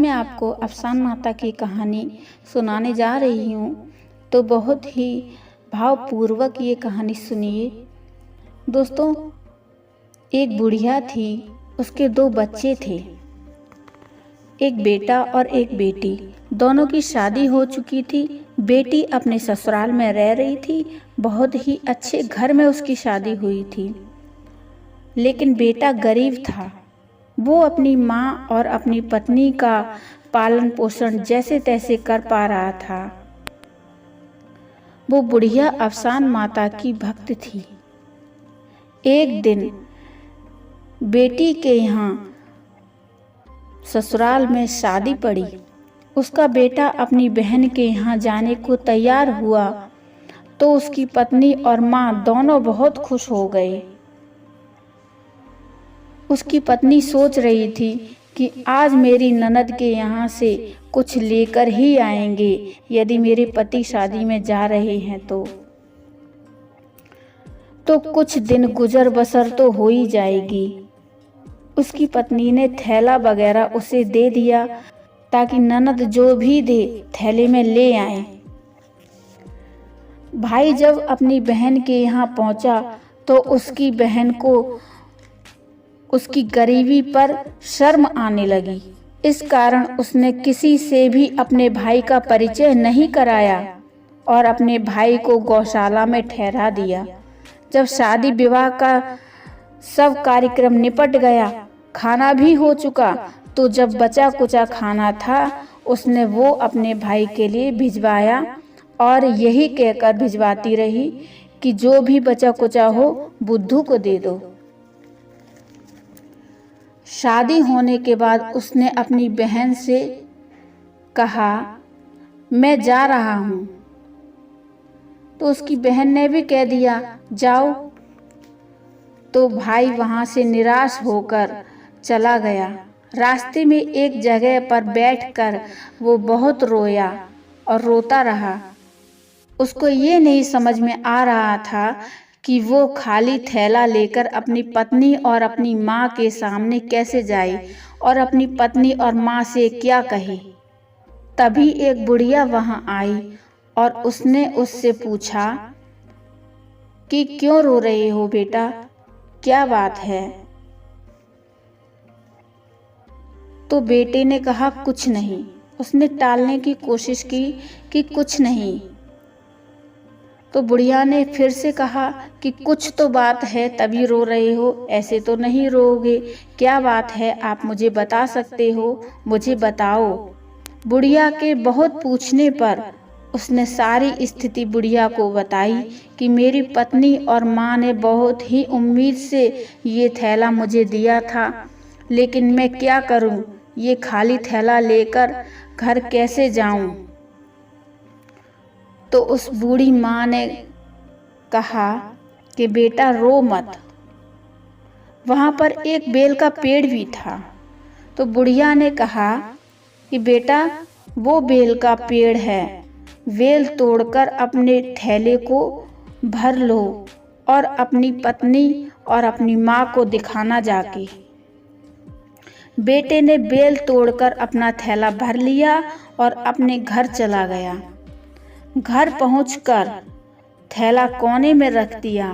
मैं आपको अफसान माता की कहानी सुनाने जा रही हूँ। तो बहुत ही भावपूर्वक ये कहानी सुनिए। दोस्तों, एक बुढ़िया थी, उसके 2 बच्चे थे, एक बेटा और एक बेटी। दोनों की शादी हो चुकी थी। बेटी अपने ससुराल में रह रही थी। बहुत ही अच्छे घर में उसकी शादी हुई थी। लेकिन बेटा गरीब था। वो अपनी माँ और अपनी पत्नी का पालन पोषण जैसे तैसे कर पा रहा था। वो बुढ़िया अफसान माता की भक्त थी। एक दिन बेटी के यहाँ ससुराल में शादी पड़ी। उसका बेटा अपनी बहन के यहाँ जाने को तैयार हुआ तो उसकी पत्नी और माँ दोनों बहुत खुश हो गए। उसकी पत्नी सोच रही थी कि आज मेरी ननद के यहाँ से कुछ लेकर ही आएंगे यदि मेरे पति शादी में जा रहे हैं तो कुछ दिन गुजर बसर तो हो ही जाएगी। उसकी पत्नी ने थैला वगैरह उसे दे दिया ताकि ननद जो भी दे थैले में ले आए। भाई जब अपनी बहन के यहाँ पहुंचा तो उसकी बहन को उसकी गरीबी पर शर्म आने लगी। इस कारण उसने किसी से भी अपने भाई का परिचय नहीं कराया और अपने भाई को गौशाला में ठहरा दिया। जब शादी विवाह का सब कार्यक्रम निपट गया, खाना भी हो चुका, तो जब बचा कुचा खाना था उसने वो अपने भाई के लिए भिजवाया और यही कहकर भिजवाती रही कि जो भी बचा कुचा हो बुद्धू को दे दो। शादी होने के बाद उसने अपनी बहन से कहा, मैं जा रहा हूँ। तो उसकी बहन ने भी कह दिया, जाओ। तो भाई वहाँ से निराश होकर चला गया। रास्ते में एक जगह पर बैठकर वो बहुत रोया और रोता रहा। उसको ये नहीं समझ में आ रहा था कि वो खाली थैला लेकर अपनी पत्नी और अपनी माँ के सामने कैसे जाए और अपनी पत्नी और माँ से क्या कहे। तभी एक बुढ़िया वहाँ आई और उसने उससे पूछा कि क्यों रो रहे हो बेटा, क्या बात है। तो बेटे ने कहा, कुछ नहीं। उसने टालने की कोशिश की कि कुछ नहीं। तो बुढ़िया ने फिर से कहा कि कुछ तो बात है तभी रो रहे हो, ऐसे तो नहीं रोओगे, क्या बात है आप मुझे बता सकते हो, मुझे बताओ। बुढ़िया के बहुत पूछने पर उसने सारी स्थिति बुढ़िया को बताई कि मेरी पत्नी और माँ ने बहुत ही उम्मीद से ये थैला मुझे दिया था, लेकिन मैं क्या करूं, ये खाली थैला लेकर घर कैसे जाऊं। तो उस बूढ़ी माँ ने कहा कि बेटा रो मत। वहाँ पर एक बेल का पेड़ भी था। तो बुढ़िया ने कहा कि बेटा वो बेल का पेड़ है, बेल तोड़कर अपने थैले को भर लो और अपनी पत्नी और अपनी माँ को दिखाना जाके। बेटे ने बेल तोड़कर अपना थैला भर लिया और अपने घर चला गया। घर पहुंचकर थैला कोने में रख दिया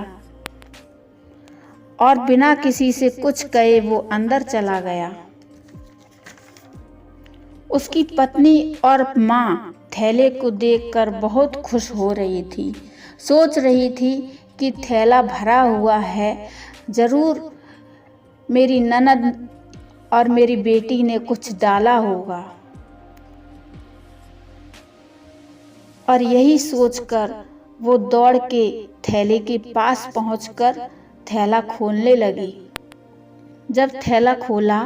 और बिना किसी से कुछ कहे वो अंदर चला गया। उसकी पत्नी और माँ थैले को देखकर बहुत खुश हो रही थी। सोच रही थी कि थैला भरा हुआ है, जरूर मेरी ननद और मेरी बेटी ने कुछ डाला होगा। और यही सोचकर वो दौड़ के थैले के पास पहुंचकर थैला खोलने लगी। जब थैला खोला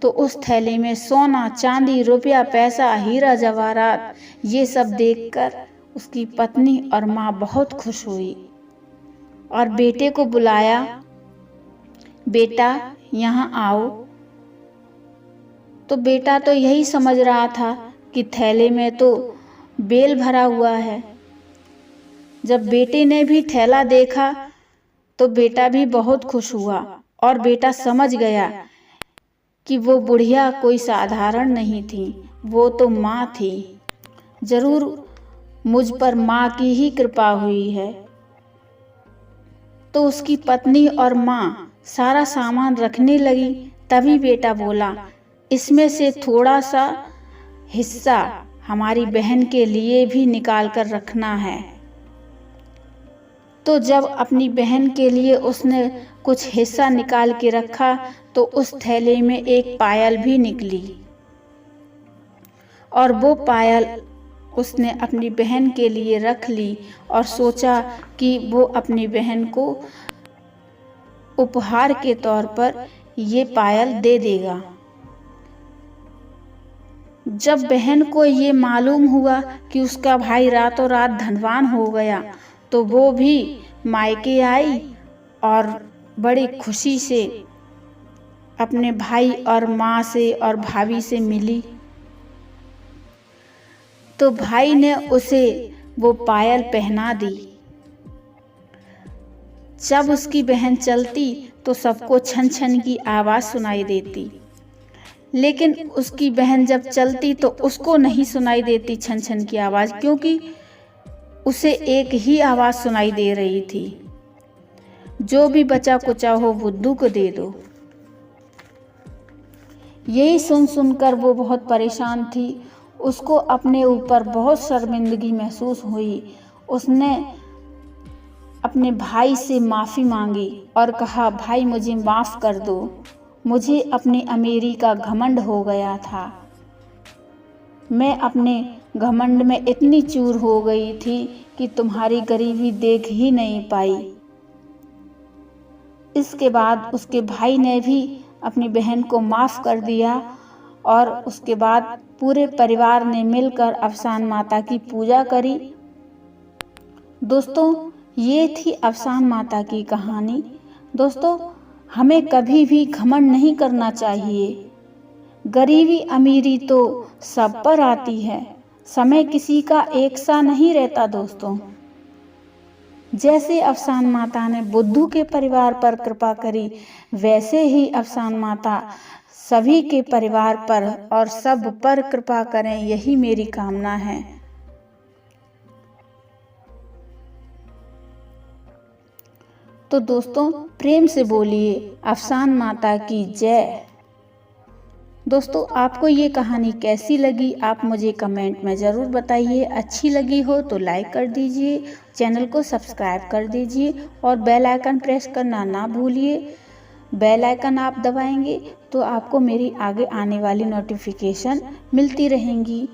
तो उस थैले में सोना, चांदी, रुपया, पैसा, हीरा जवाहरात ये सब देखकर उसकी पत्नी और माँ बहुत खुश हुई और बेटे को बुलाया, बेटा यहाँ आओ। तो बेटा तो यही समझ रहा था कि थैले में तो बेल भरा हुआ है। जब बेटे ने भी थैला देखा तो बेटा भी बहुत खुश हुआ और बेटा समझ गया कि वो बुढ़िया कोई साधारण नहीं थी, वो तो माँ थी, जरूर मुझ पर माँ की ही कृपा हुई है। तो उसकी पत्नी और माँ सारा सामान रखने लगी। तभी बेटा बोला, इसमें से थोड़ा सा हिस्सा हमारी बहन के लिए भी निकाल कर रखना है। तो जब अपनी बहन के लिए उसने कुछ हिस्सा निकाल के रखा तो उस थैले में एक पायल भी निकली, और वो पायल उसने अपनी बहन के लिए रख ली और सोचा कि वो अपनी बहन को उपहार के तौर पर ये पायल दे देगा। जब बहन को ये मालूम हुआ कि उसका भाई रातों रात धनवान हो गया तो वो भी मायके आई और बड़ी खुशी से अपने भाई और माँ से और भाभी से मिली। तो भाई ने उसे वो पायल पहना दी। जब उसकी बहन चलती तो सबको छन छन की आवाज़ सुनाई देती, लेकिन उसकी बहन जब चलती तो उसको नहीं सुनाई देती छन छन की आवाज़, क्योंकि उसे एक ही आवाज़ सुनाई दे रही थी, जो भी बचा कुचा हो बुद्धू को दे दो। यही सुन सुनकर वो बहुत परेशान थी। उसको अपने ऊपर बहुत शर्मिंदगी महसूस हुई। उसने अपने भाई से माफ़ी मांगी और कहा, भाई मुझे माफ़ कर दो, मुझे अपनी अमीरी का घमंड हो गया था। मैं अपने घमंड में इतनी चूर हो गई थी कि तुम्हारी गरीबी देख ही नहीं पाई। इसके बाद उसके भाई ने भी अपनी बहन को माफ़ कर दिया और उसके बाद पूरे परिवार ने मिलकर अफसान माता की पूजा करी। दोस्तों, ये थी अफसान माता की कहानी। दोस्तों, हमें कभी भी घमंड नहीं करना चाहिए। गरीबी अमीरी तो सब पर आती है, समय किसी का एक सा नहीं रहता। दोस्तों, जैसे अफसान माता ने बुद्धू के परिवार पर कृपा करी, वैसे ही अफसान माता सभी के परिवार पर और सब पर कृपा करें, यही मेरी कामना है। तो दोस्तों, प्रेम से बोलिए अफसान माता की जय। दोस्तों, आपको ये कहानी कैसी लगी आप मुझे कमेंट में ज़रूर बताइए। अच्छी लगी हो तो लाइक कर दीजिए, चैनल को सब्सक्राइब कर दीजिए और बेल आइकन प्रेस करना ना भूलिए। बेल आइकन आप दबाएंगे तो आपको मेरी आगे आने वाली नोटिफिकेशन मिलती रहेंगी।